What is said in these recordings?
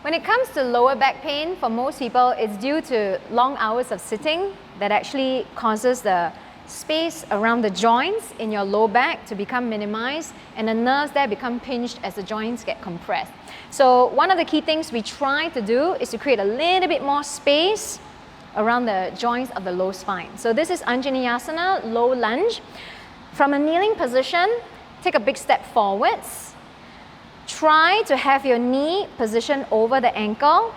When it comes to lower back pain, for most people, it's due to long hours of sitting that actually causes the space around the joints in your low back to become minimized, and the nerves there become pinched as the joints get compressed. So one of the key things we try to do is to create a little bit more space around the joints of the low spine. So this is Anjaneyasana, low lunge. From a kneeling position, take a big step forwards. Try to have your knee positioned over the ankle.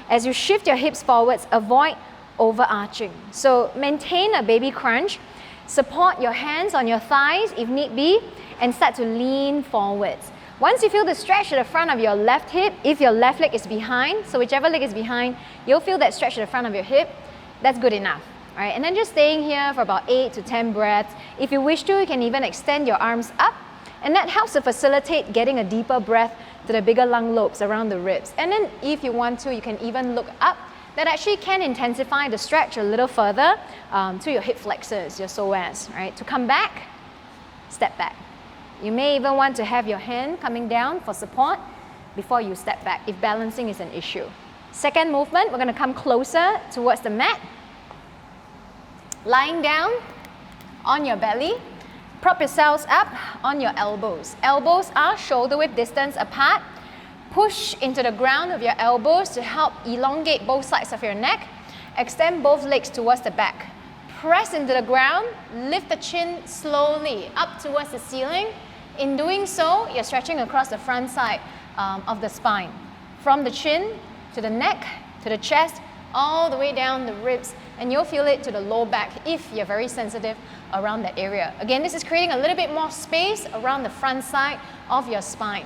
As you shift your hips forwards, avoid overarching. So maintain a baby crunch. Support your hands on your thighs if need be, and start to lean forwards. Once you feel the stretch at the front of your left hip, if your left leg is behind, so whichever leg is behind, you'll feel that stretch at the front of your hip. That's good enough. All right, and then just staying here for about 8 to 10 breaths. If you wish to, you can even extend your arms up, and that helps to facilitate getting a deeper breath to the bigger lung lobes around the ribs. And then if you want to, you can even look up. That actually can intensify the stretch a little further to your hip flexors, your psoas, right? To come back, step back. You may even want to have your hand coming down for support before you step back if balancing is an issue. Second movement, we're going to come closer towards the mat. Lying down on your belly, prop yourselves up on your elbows. Elbows are shoulder width distance apart. Push into the ground with your elbows to help elongate both sides of your neck. Extend both legs towards the back. Press into the ground, lift the chin slowly up towards the ceiling. In doing so, you're stretching across the front side of the spine. From the chin to the neck, to the chest, all the way down the ribs, and you'll feel it to the low back if you're very sensitive around that area. Again, this is creating a little bit more space around the front side of your spine.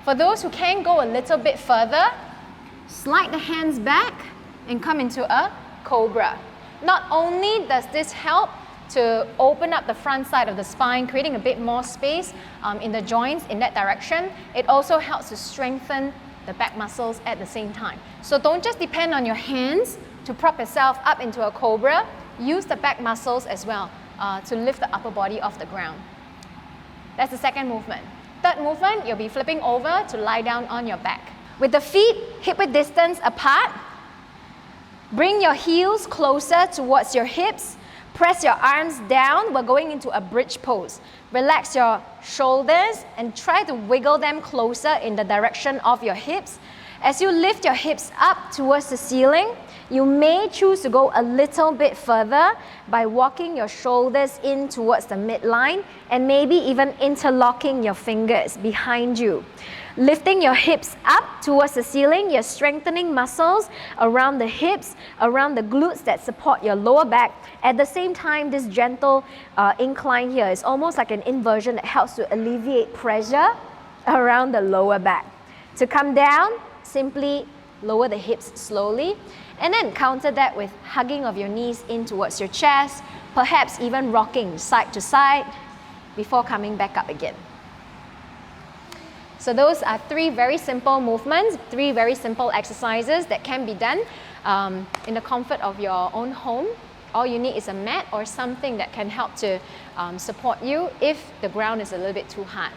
For those who can go a little bit further, slide the hands back and come into a cobra. Not only does this help to open up the front side of the spine, creating a bit more space in the joints in that direction, it also helps to strengthen the back muscles at the same time. So don't just depend on your hands to prop yourself up into a cobra. Use the back muscles as well to lift the upper body off the ground. That's the second movement. Third movement, you'll be flipping over to lie down on your back. With the feet hip width distance apart, bring your heels closer towards your hips. Press your arms down. We're going into a bridge pose. Relax your shoulders and try to wiggle them closer in the direction of your hips. As you lift your hips up towards the ceiling, you may choose to go a little bit further by walking your shoulders in towards the midline and maybe even interlocking your fingers behind you. Lifting your hips up towards the ceiling, you're strengthening muscles around the hips, around the glutes that support your lower back. At the same time, this gentle incline here is almost like an inversion that helps to alleviate pressure around the lower back. To come down, simply lower the hips slowly, and then counter that with hugging of your knees in towards your chest, perhaps even rocking side to side before coming back up again. So those are 3 very simple movements, 3 very simple exercises that can be done in the comfort of your own home. All you need is a mat or something that can help to support you if the ground is a little bit too hard.